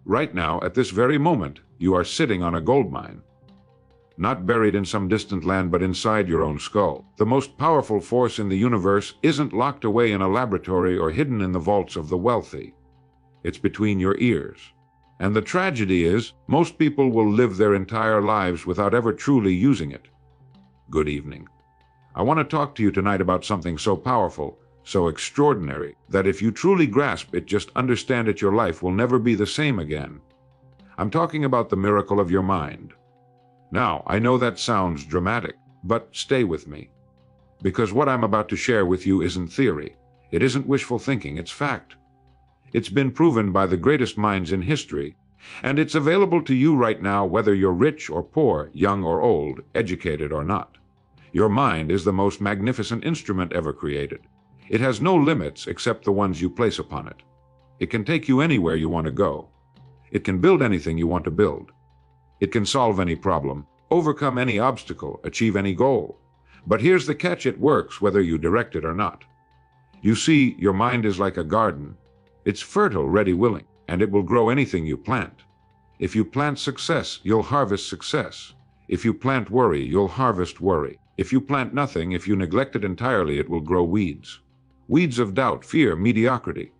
Right now, at this very moment, you are sitting on a gold mine. Not buried in some distant land, but inside your own skull. The most powerful force in the universe isn't locked away in a laboratory or hidden in the vaults of the wealthy. It's between your ears. And the tragedy is, most people will live their entire lives without ever truly using it. Good evening. I want to talk to you tonight about something so powerful, so extraordinary, that if you truly grasp it, just understand it, your life will never be the same again. I'm talking about the miracle of your mind. Now, I know that sounds dramatic, but stay with me. Because what I'm about to share with you isn't theory. It isn't wishful thinking, it's fact. It's been proven by the greatest minds in history, and it's available to you right now, whether you're rich or poor, young or old, educated or not. Your mind is the most magnificent instrument ever created. It has no limits except the ones you place upon it. It can take you anywhere you want to go. It can build anything you want to build. It can solve any problem, overcome any obstacle, achieve any goal. But here's the catch: it works whether you direct it or not. You see, your mind is like a garden. It's fertile, ready, willing, and it will grow anything you plant. If you plant success, you'll harvest success. If you plant worry, you'll harvest worry. If you plant nothing, if you neglect it entirely, it will grow weeds. Weeds of doubt, fear, mediocrity.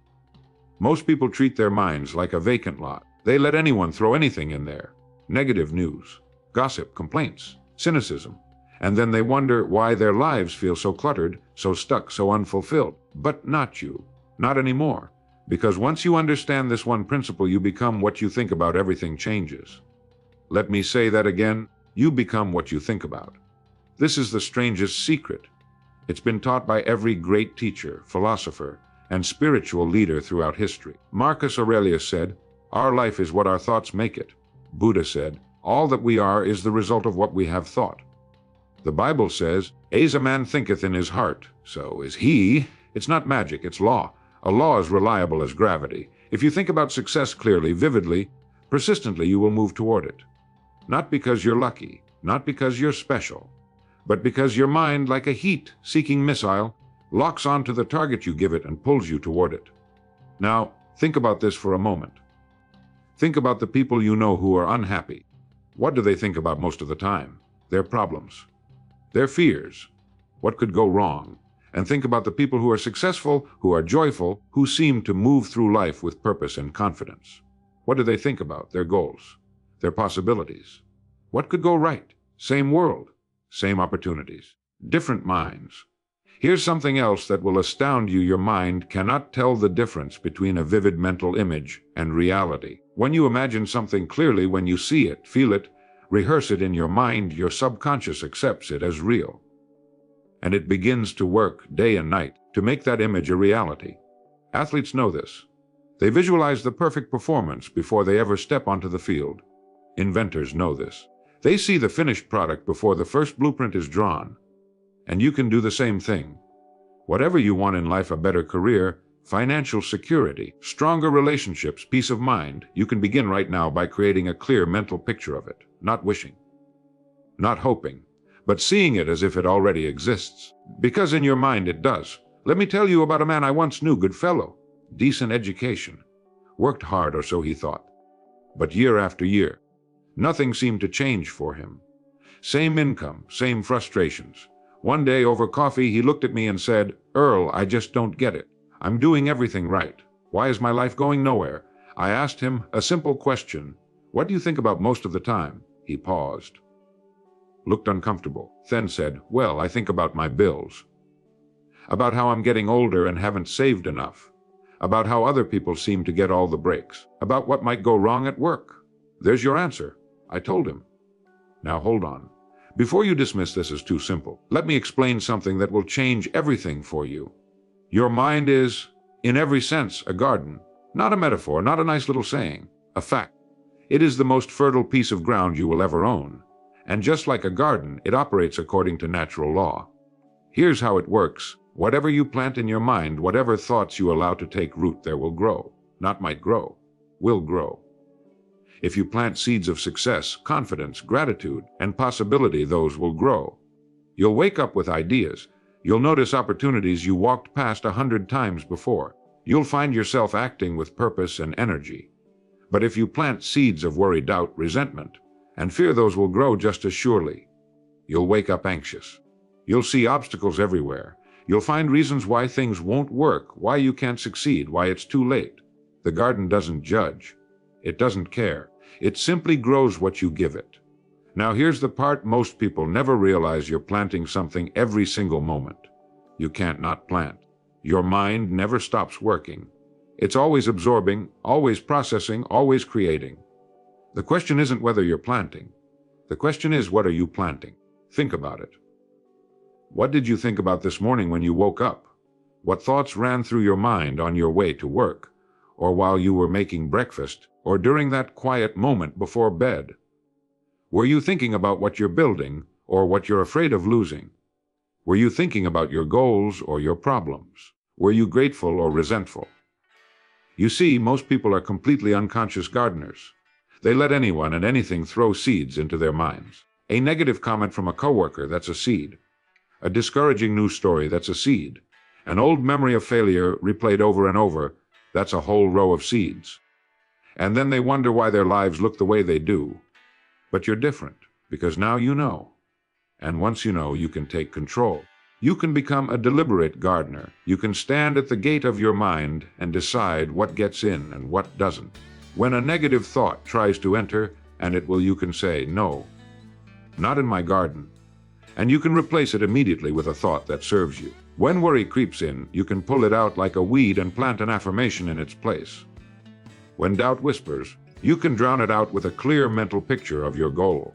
Most people treat their minds like a vacant lot. They let anyone throw anything in there. Negative news, gossip, complaints, cynicism. And then they wonder why their lives feel so cluttered, so stuck, so unfulfilled. But not you. Not anymore. Because once you understand this one principle, you become what you think about. Everything changes. Let me say that again. You become what you think about. This is the strangest secret. It's been taught by every great teacher, philosopher, and spiritual leader throughout history. Marcus Aurelius said, "Our life is what our thoughts make it." Buddha said, "All that we are is the result of what we have thought." The Bible says, "As a man thinketh in his heart, so is he." It's not magic, it's law. A law is reliable as gravity. If you think about success clearly, vividly, persistently, you will move toward it. Not because you're lucky, not because you're special, but because your mind, like a heat-seeking missile, locks onto the target you give it and pulls you toward it. Now, think about this for a moment. Think about the people you know who are unhappy. What do they think about most of the time? Their problems, their fears, what could go wrong. And think about the people who are successful, who are joyful, who seem to move through life with purpose and confidence. What do they think about? Their goals, their possibilities. What could go right? Same world, same opportunities, different minds. Here's something else that will astound you. Your mind cannot tell the difference between a vivid mental image and reality. When you imagine something clearly, when you see it, feel it, rehearse it in your mind, your subconscious accepts it as real. And it begins to work day and night to make that image a reality. Athletes know this. They visualize the perfect performance before they ever step onto the field. Inventors know this. They see the finished product before the first blueprint is drawn. And you can do the same thing. Whatever you want in life, a better career, financial security, stronger relationships, peace of mind, you can begin right now by creating a clear mental picture of it. Not wishing, not hoping, but seeing it as if it already exists. Because in your mind it does. Let me tell you about a man I once knew, good fellow, decent education, worked hard, or so he thought. But year after year, nothing seemed to change for him. Same income, same frustrations. One day over coffee, he looked at me and said, "Earl, I just don't get it. I'm doing everything right. Why is my life going nowhere?" I asked him a simple question. "What do you think about most of the time?" He paused, looked uncomfortable, then said, "Well, I think about my bills. About how I'm getting older and haven't saved enough. About how other people seem to get all the breaks. About what might go wrong at work." "There's your answer," I told him. Now hold on. Before you dismiss this as too simple, let me explain something that will change everything for you. Your mind is, in every sense, a garden. Not a metaphor, not a nice little saying. A fact. It is the most fertile piece of ground you will ever own. And just like a garden, it operates according to natural law. Here's how it works. Whatever you plant in your mind, whatever thoughts you allow to take root, there will grow. Not might grow, will grow. If you plant seeds of success, confidence, gratitude, and possibility, those will grow. You'll wake up with ideas. You'll notice opportunities you walked past 100 times before. You'll find yourself acting with purpose and energy. But if you plant seeds of worry, doubt, resentment, and fear, those will grow just as surely. You'll wake up anxious. You'll see obstacles everywhere. You'll find reasons why things won't work, why you can't succeed, why it's too late. The garden doesn't judge. It doesn't care. It simply grows what you give it. Now here's the part most people never realize: you're planting something every single moment. You can't not plant. Your mind never stops working. It's always absorbing, always processing, always creating. The question isn't whether you're planting. The question is, what are you planting? Think about it. What did you think about this morning when you woke up? What thoughts ran through your mind on your way to work, or while you were making breakfast, or during that quiet moment before bed? Were you thinking about what you're building, or what you're afraid of losing? Were you thinking about your goals or your problems? Were you grateful or resentful? You see, most people are completely unconscious gardeners. They let anyone and anything throw seeds into their minds. A negative comment from a coworker, that's a seed. A discouraging news story, that's a seed. An old memory of failure replayed over and over, that's a whole row of seeds. And then they wonder why their lives look the way they do. But you're different, because now you know. And once you know, you can take control. You can become a deliberate gardener. You can stand at the gate of your mind and decide what gets in and what doesn't. When a negative thought tries to enter, and it will, you can say, no, not in my garden. And you can replace it immediately with a thought that serves you. When worry creeps in, you can pull it out like a weed and plant an affirmation in its place. When doubt whispers, you can drown it out with a clear mental picture of your goal.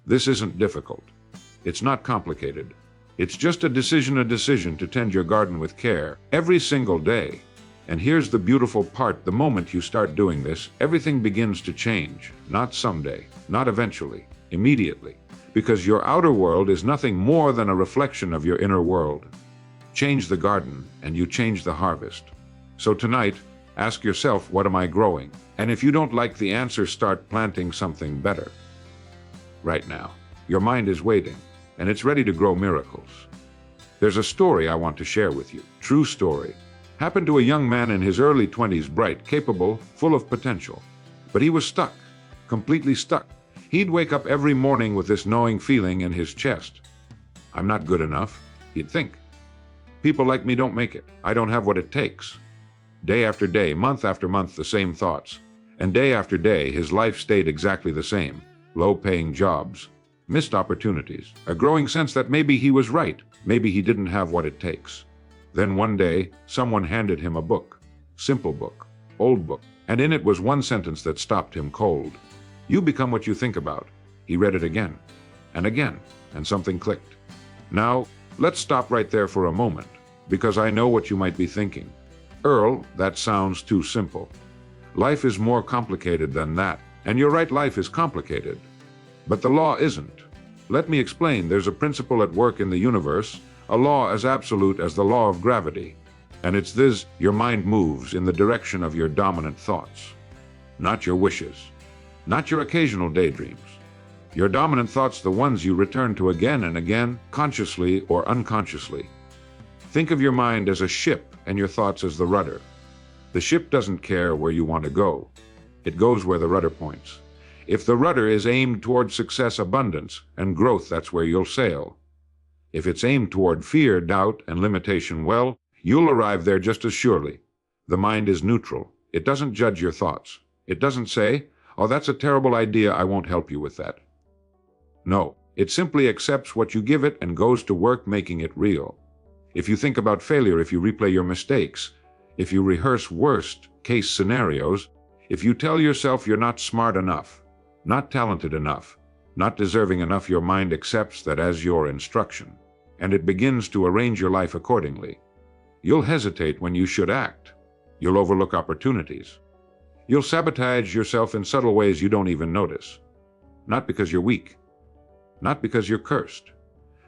This isn't difficult. It's not complicated. It's just a decision to tend your garden with care every single day. And here's the beautiful part: the moment you start doing this, everything begins to change. Not someday, not eventually, immediately. Because your outer world is nothing more than a reflection of your inner world. Change the garden, and you change the harvest. So tonight, ask yourself, what am I growing? And if you don't like the answer, start planting something better. Right now, your mind is waiting, and it's ready to grow miracles. There's a story I want to share with you. True story. Happened to a young man in his early 20s, bright, capable, full of potential. But he was stuck, completely stuck. He'd wake up every morning with this gnawing feeling in his chest. I'm not good enough, he'd think. People like me don't make it. I don't have what it takes. Day after day, month after month, the same thoughts. And day after day, his life stayed exactly the same. Low-paying jobs, missed opportunities, a growing sense that maybe he was right, maybe he didn't have what it takes. Then one day, someone handed him a book. Simple book, old book, and in it was one sentence that stopped him cold. You become what you think about. He read it again, and something clicked. Now, let's stop right there for a moment, because I know what you might be thinking. Earl, that sounds too simple. Life is more complicated than that. And you're right, life is complicated. But the law isn't. Let me explain. There's a principle at work in the universe, a law as absolute as the law of gravity. And it's this: your mind moves in the direction of your dominant thoughts, not your wishes. Not your occasional daydreams. Your dominant thoughts, the ones you return to again and again, consciously or unconsciously. Think of your mind as a ship and your thoughts as the rudder. The ship doesn't care where you want to go. It goes where the rudder points. If the rudder is aimed toward success, abundance, and growth, that's where you'll sail. If it's aimed toward fear, doubt, and limitation, well, you'll arrive there just as surely. The mind is neutral. It doesn't judge your thoughts. It doesn't say, oh, that's a terrible idea, I won't help you with that. No, it simply accepts what you give it and goes to work making it real. If you think about failure, if you replay your mistakes, if you rehearse worst-case scenarios, if you tell yourself you're not smart enough, not talented enough, not deserving enough, your mind accepts that as your instruction, and it begins to arrange your life accordingly. You'll hesitate when you should act. You'll overlook opportunities. You'll sabotage yourself in subtle ways you don't even notice. Not because you're weak, not because you're cursed,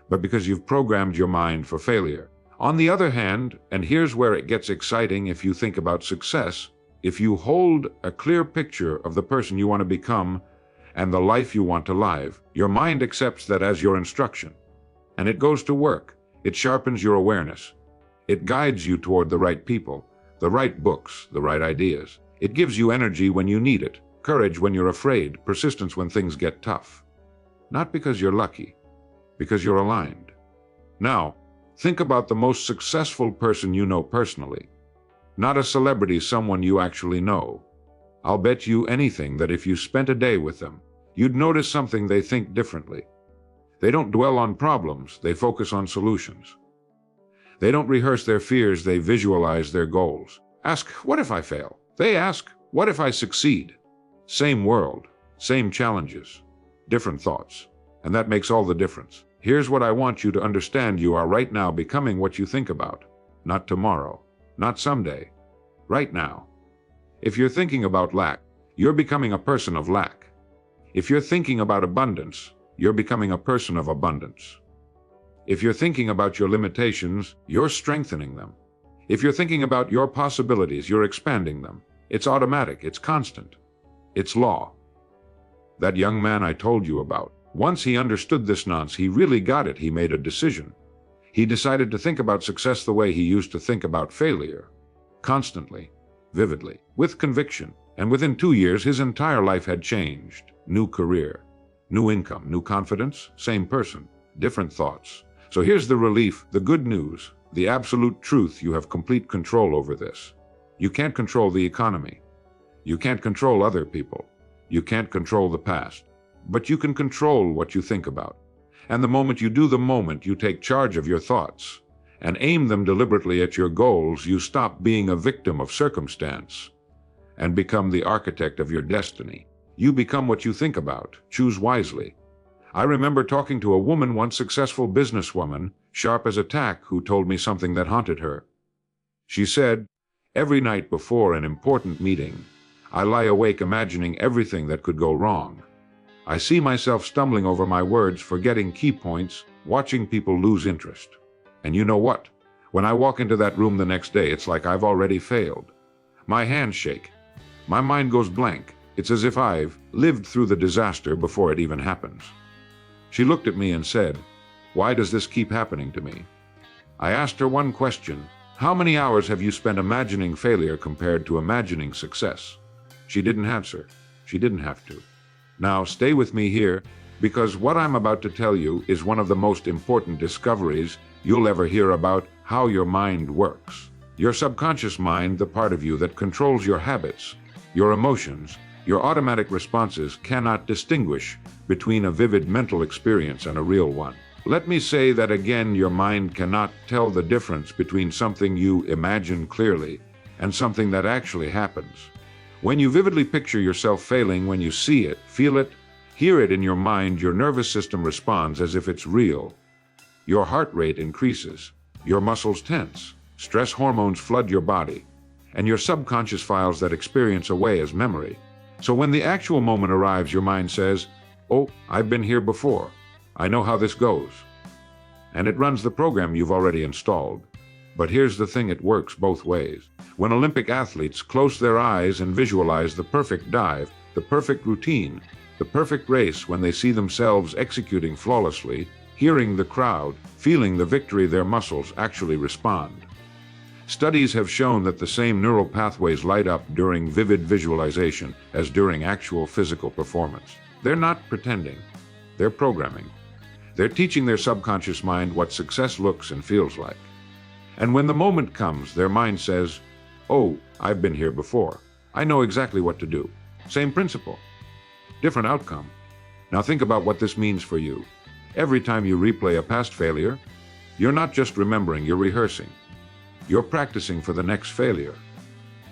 but because you've programmed your mind for failure. On the other hand, and here's where it gets exciting if you think about success, if you hold a clear picture of the person you want to become and the life you want to live, your mind accepts that as your instruction. And it goes to work. It sharpens your awareness. It guides you toward the right people, the right books, the right ideas. It gives you energy when you need it, courage when you're afraid, persistence when things get tough. Not because you're lucky, because you're aligned. Now, think about the most successful person you know personally. Not a celebrity, someone you actually know. I'll bet you anything that if you spent a day with them, you'd notice something. They think differently. They don't dwell on problems, they focus on solutions. They don't rehearse their fears, they visualize their goals. Ask, what if I fail? They ask, what if I succeed? Same world, same challenges, different thoughts. And that makes all the difference. Here's what I want you to understand. You are right now becoming what you think about. Not tomorrow, not someday, right now. If you're thinking about lack, you're becoming a person of lack. If you're thinking about abundance, you're becoming a person of abundance. If you're thinking about your limitations, you're strengthening them. If you're thinking about your possibilities, you're expanding them. It's automatic, it's constant. It's law. That young man I told you about, once he understood this nonsense, he really got it. He made a decision. He decided to think about success the way he used to think about failure. Constantly, vividly, with conviction. And within 2 years, his entire life had changed. New career, new income, new confidence, same person, different thoughts. So here's the relief, the good news, the absolute truth. You have complete control over this. You can't control the economy. You can't control other people. You can't control the past. But you can control what you think about. And the moment you do, the moment you take charge of your thoughts and aim them deliberately at your goals, you stop being a victim of circumstance and become the architect of your destiny. You become what you think about. Choose wisely. I remember talking to a woman once, successful businesswoman, sharp as a tack, who told me something that haunted her. She said, every night before an important meeting, I lie awake imagining everything that could go wrong. I see myself stumbling over my words, forgetting key points, watching people lose interest. And you know what? When I walk into that room the next day, it's like I've already failed. My hands shake. My mind goes blank. It's as if I've lived through the disaster before it even happens. She looked at me and said, why does this keep happening to me? I asked her one question. How many hours have you spent imagining failure compared to imagining success? She didn't answer. She didn't have to. Now stay with me here, because what I'm about to tell you is one of the most important discoveries you'll ever hear about how your mind works. Your subconscious mind, the part of you that controls your habits, your emotions, your automatic responses, cannot distinguish between a vivid mental experience and a real one. Let me say that again, your mind cannot tell the difference between something you imagine clearly and something that actually happens. When you vividly picture yourself failing, when you see it, feel it, hear it in your mind, your nervous system responds as if it's real. Your heart rate increases, your muscles tense, stress hormones flood your body, and your subconscious files that experience away as memory. So when the actual moment arrives, your mind says, oh, I've been here before. I know how this goes. And it runs the program you've already installed. But here's the thing, it works both ways. When Olympic athletes close their eyes and visualize the perfect dive, the perfect routine, the perfect race, when they see themselves executing flawlessly, hearing the crowd, feeling the victory, their muscles actually respond. Studies have shown that the same neural pathways light up during vivid visualization as during actual physical performance. They're not pretending. They're programming. They're teaching their subconscious mind what success looks and feels like. And when the moment comes, their mind says, oh, I've been here before. I know exactly what to do. Same principle, different outcome. Now think about what this means for you. Every time you replay a past failure, you're not just remembering, you're rehearsing. You're practicing for the next failure.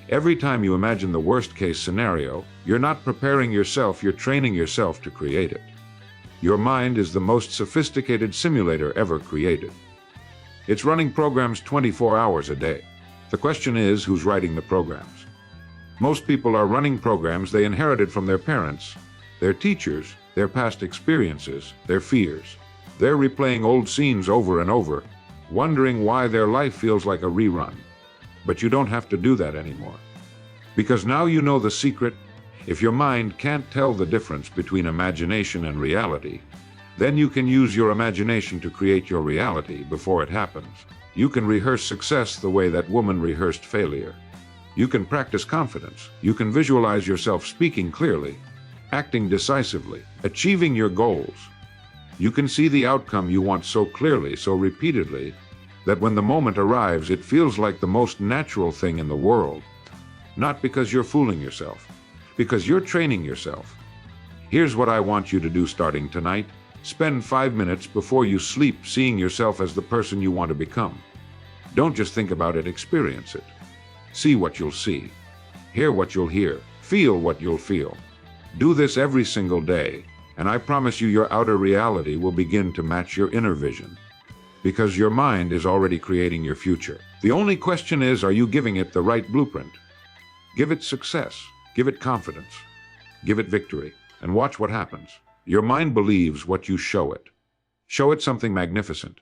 Every time you imagine the worst-case scenario, you're not preparing yourself, you're training yourself to create it. Your mind is the most sophisticated simulator ever created. It's running programs 24 hours a day. The question is, who's writing the programs? Most people are running programs they inherited from their parents, their teachers, their past experiences, their fears. They're replaying old scenes over and over, wondering why their life feels like a rerun. But you don't have to do that anymore. Because now you know the secret. If your mind can't tell the difference between imagination and reality, then you can use your imagination to create your reality before it happens. You can rehearse success the way that woman rehearsed failure. You can practice confidence. You can visualize yourself speaking clearly, acting decisively, achieving your goals. You can see the outcome you want so clearly, so repeatedly, that when the moment arrives, it feels like the most natural thing in the world. Not because you're fooling yourself, because you're training yourself. Here's what I want you to do starting tonight. Spend 5 minutes before you sleep seeing yourself as the person you want to become. Don't just think about it, experience it. See what you'll see. Hear what you'll hear. Feel what you'll feel. Do this every single day, and I promise you your outer reality will begin to match your inner vision. Because your mind is already creating your future. The only question is, are you giving it the right blueprint? Give it success. Give it confidence. Give it victory. And watch what happens. Your mind believes what you show it. Show it something magnificent.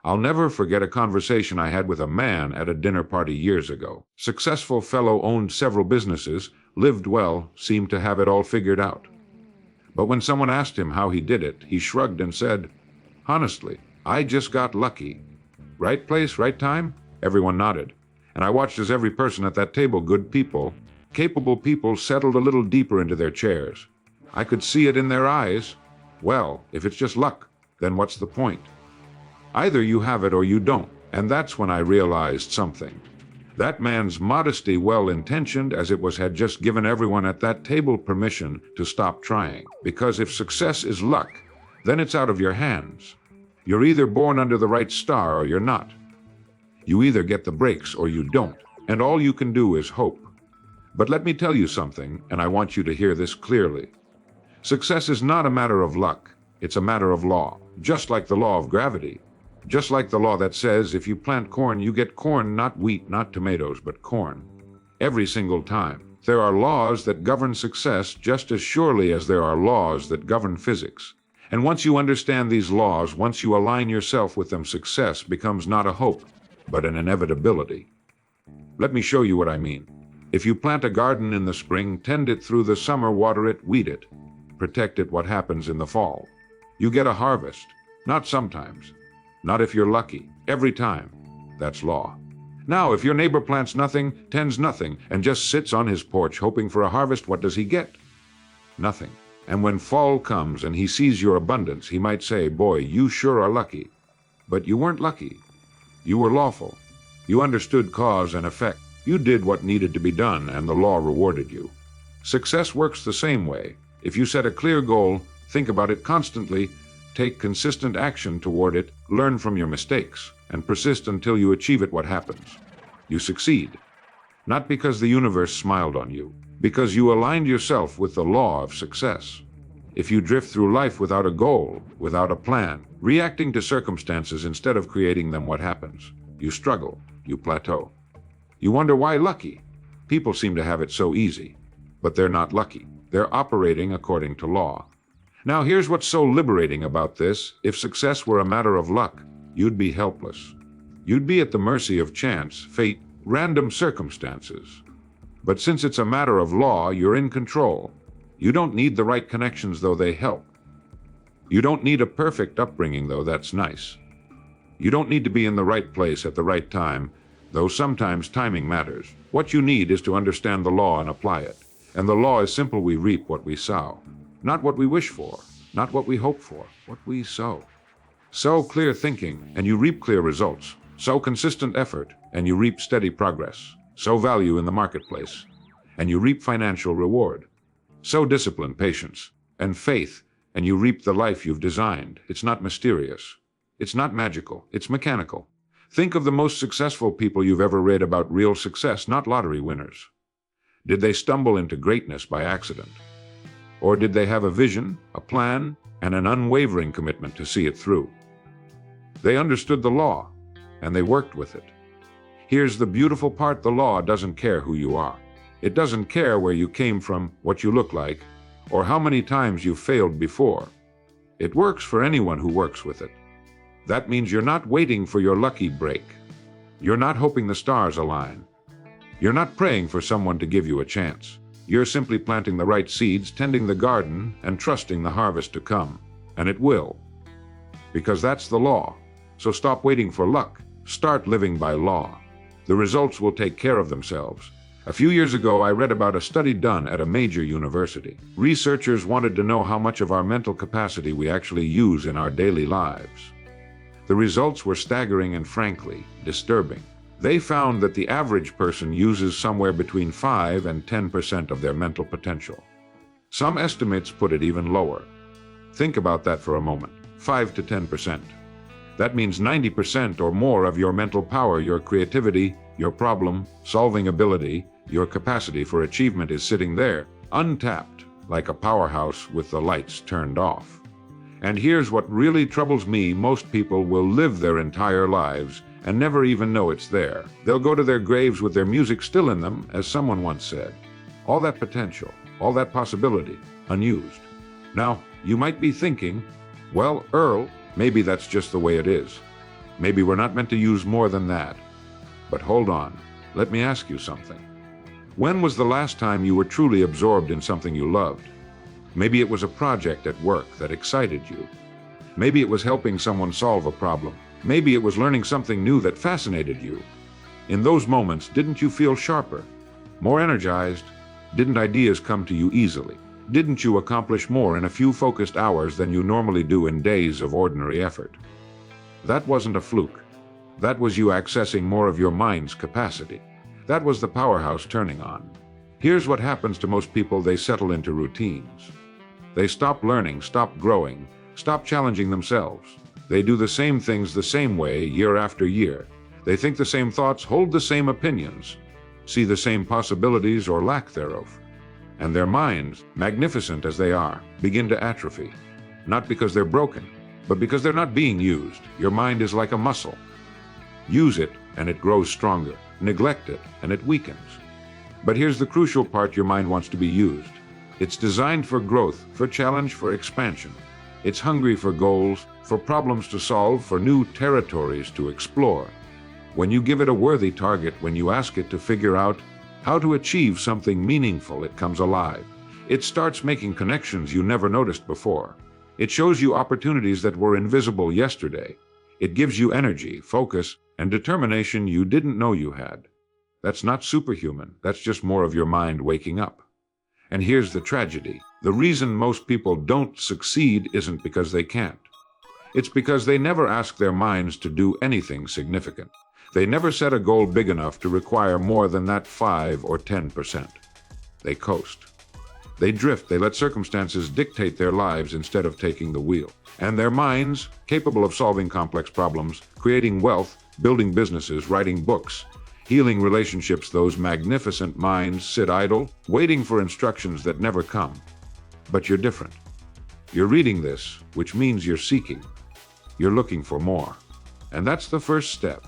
I'll never forget a conversation I had with a man at a dinner party years ago. Successful fellow, owned several businesses, lived well, seemed to have it all figured out. But when someone asked him how he did it, he shrugged and said, "Honestly, I just got lucky. Right place, right time?" Everyone nodded. And I watched as every person at that table, good people, capable people, settled a little deeper into their chairs. I could see it in their eyes. Well, if it's just luck, then what's the point? Either you have it or you don't. And that's when I realized something. That man's modesty, well-intentioned as it was, had just given everyone at that table permission to stop trying. Because if success is luck, then it's out of your hands. You're either born under the right star or you're not. You either get the breaks or you don't. And all you can do is hope. But let me tell you something, and I want you to hear this clearly. Success is not a matter of luck. It's a matter of law. Just like the law of gravity. Just like the law that says if you plant corn, you get corn, not wheat, not tomatoes, but corn. Every single time. There are laws that govern success just as surely as there are laws that govern physics. And once you understand these laws, once you align yourself with them, success becomes not a hope, but an inevitability. Let me show you what I mean. If you plant a garden in the spring, tend it through the summer, water it, weed it, protect it, what happens in the fall? You get a harvest. Not sometimes. Not if you're lucky. Every time. That's law. Now, if your neighbor plants nothing, tends nothing, and just sits on his porch hoping for a harvest, what does he get? Nothing. And when fall comes and he sees your abundance, he might say, "Boy, you sure are lucky." But you weren't lucky. You were lawful. You understood cause and effect. You did what needed to be done, and the law rewarded you. Success works the same way. If you set a clear goal, think about it constantly, take consistent action toward it, learn from your mistakes, and persist until you achieve it, what happens? You succeed. Not because the universe smiled on you, because you aligned yourself with the law of success. If you drift through life without a goal, without a plan, reacting to circumstances instead of creating them, what happens? You struggle. You plateau. You wonder why lucky. People seem to have it so easy, but they're not lucky. They're operating according to law. Now here's what's so liberating about this. If success were a matter of luck, you'd be helpless. You'd be at the mercy of chance, fate, random circumstances. But since it's a matter of law, you're in control. You don't need the right connections, though they help. You don't need a perfect upbringing, though that's nice. You don't need to be in the right place at the right time, though sometimes timing matters. What you need is to understand the law and apply it. And the law is simple: we reap what we sow. Not what we wish for, not what we hope for, what we sow. Sow clear thinking, and you reap clear results. Sow consistent effort, and you reap steady progress. Sow value in the marketplace, and you reap financial reward. Sow discipline, patience, and faith, and you reap the life you've designed. It's not mysterious. It's not magical. It's mechanical. Think of the most successful people you've ever read about. Real success, not lottery winners. Did they stumble into greatness by accident? Or did they have a vision, a plan, and an unwavering commitment to see it through? They understood the law, and they worked with it. Here's the beautiful part: the law doesn't care who you are. It doesn't care where you came from, what you look like, or how many times you've failed before. It works for anyone who works with it. That means you're not waiting for your lucky break. You're not hoping the stars align. You're not praying for someone to give you a chance. You're simply planting the right seeds, tending the garden, and trusting the harvest to come. And it will. Because that's the law. So stop waiting for luck. Start living by law. The results will take care of themselves. A few years ago, I read about a study done at a major university. Researchers wanted to know how much of our mental capacity we actually use in our daily lives. The results were staggering and, frankly, disturbing. They found that the average person uses somewhere between 5 and 10% of their mental potential. Some estimates put it even lower. Think about that for a moment. 5 to 10%. That means 90% or more of your mental power, your creativity, your problem-solving ability, your capacity for achievement is sitting there, untapped, like a powerhouse with the lights turned off. And here's what really troubles me: most people will live their entire lives and never even know it's there. They'll go to their graves with their music still in them, as someone once said. All that potential, all that possibility, unused. Now, you might be thinking, well, Earl, maybe that's just the way it is. Maybe we're not meant to use more than that. But hold on, let me ask you something. When was the last time you were truly absorbed in something you loved? Maybe it was a project at work that excited you. Maybe it was helping someone solve a problem. Maybe it was learning something new that fascinated you. In those moments, didn't you feel sharper, more energized? Didn't ideas come to you easily? Didn't you accomplish more in a few focused hours than you normally do in days of ordinary effort? That wasn't a fluke. That was you accessing more of your mind's capacity. That was the powerhouse turning on. Here's what happens to most people: they settle into routines. They stop learning, stop growing, stop challenging themselves. They do the same things the same way year after year. They think the same thoughts, hold the same opinions, see the same possibilities or lack thereof. And their minds, magnificent as they are, begin to atrophy. Not because they're broken, but because they're not being used. Your mind is like a muscle. Use it and it grows stronger. Neglect it and it weakens. But here's the crucial part: your mind wants to be used. It's designed for growth, for challenge, for expansion. It's hungry for goals, for problems to solve, for new territories to explore. When you give it a worthy target, when you ask it to figure out how to achieve something meaningful, it comes alive. It starts making connections you never noticed before. It shows you opportunities that were invisible yesterday. It gives you energy, focus, and determination you didn't know you had. That's not superhuman. That's just more of your mind waking up. And here's the tragedy. The reason most people don't succeed isn't because they can't. It's because they never ask their minds to do anything significant. They never set a goal big enough to require more than that 5 or 10%. They coast. They drift. They let circumstances dictate their lives instead of taking the wheel. And their minds, capable of solving complex problems, creating wealth, building businesses, writing books, healing relationships, those magnificent minds sit idle, waiting for instructions that never come. But you're different. You're reading this, which means you're seeking. You're looking for more. And that's the first step.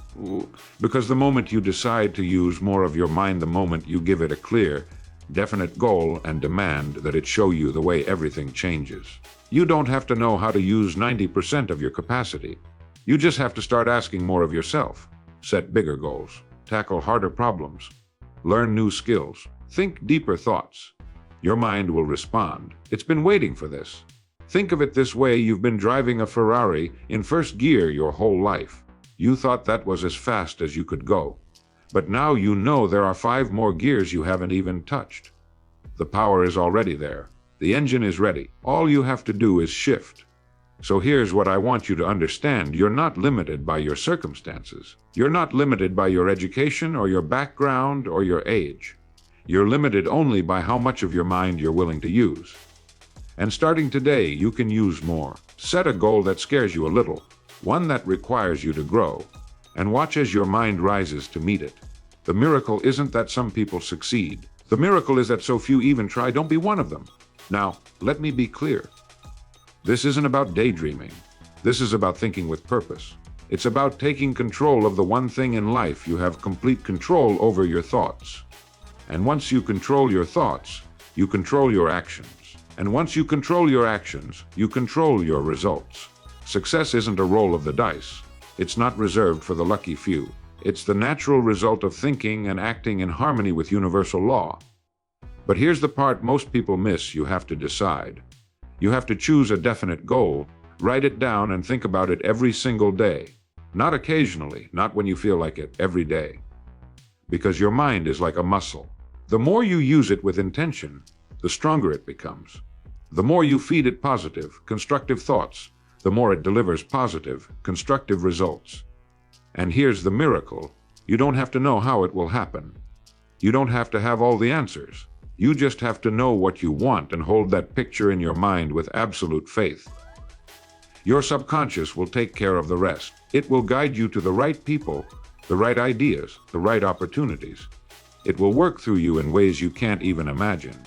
Because the moment you decide to use more of your mind, the moment you give it a clear, definite goal and demand that it show you the way, everything changes. You don't have to know how to use 90% of your capacity. You just have to start asking more of yourself. Set bigger goals. Tackle harder problems. Learn new skills. Think deeper thoughts. Your mind will respond. It's been waiting for this. Think of it this way: you've been driving a Ferrari in first gear your whole life. You thought that was as fast as you could go. But now you know there are 5 more gears you haven't even touched. The power is already there. The engine is ready. All you have to do is shift. So here's what I want you to understand. You're not limited by your circumstances. You're not limited by your education or your background or your age. You're limited only by how much of your mind you're willing to use. And starting today, you can use more. Set a goal that scares you a little, one that requires you to grow, and watch as your mind rises to meet it. The miracle isn't that some people succeed. The miracle is that so few even try. Don't be one of them. Now, let me be clear. This isn't about daydreaming. This is about thinking with purpose. It's about taking control of the one thing in life. You have complete control over your thoughts. And once you control your thoughts, you control your actions. And once you control your actions, you control your results. Success isn't a roll of the dice. It's not reserved for the lucky few. It's the natural result of thinking and acting in harmony with universal law. But here's the part most people miss. You have to decide. You have to choose a definite goal, write it down, and think about it every single day. Not occasionally, not when you feel like it, every day. Because your mind is like a muscle. The more you use it with intention, the stronger it becomes. The more you feed it positive, constructive thoughts, the more it delivers positive, constructive results. And here's the miracle. You don't have to know how it will happen. You don't have to have all the answers. You just have to know what you want and hold that picture in your mind with absolute faith. Your subconscious will take care of the rest. It will guide you to the right people, the right ideas, the right opportunities. It will work through you in ways you can't even imagine.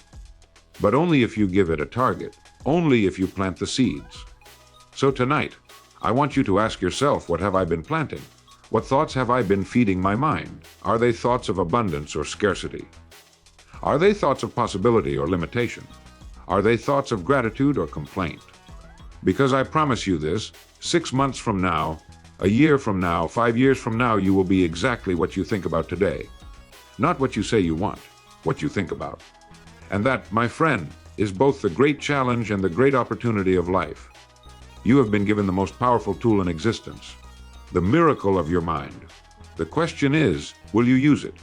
But only if you give it a target, only if you plant the seeds. So tonight, I want you to ask yourself, what have I been planting? What thoughts have I been feeding my mind? Are they thoughts of abundance or scarcity? Are they thoughts of possibility or limitation? Are they thoughts of gratitude or complaint? Because I promise you this, 6 months from now, a year from now, 5 years from now, you will be exactly what you think about today. Not what you say you want, what you think about. And that, my friend, is both the great challenge and the great opportunity of life. You have been given the most powerful tool in existence, the miracle of your mind. The question is, will you use it?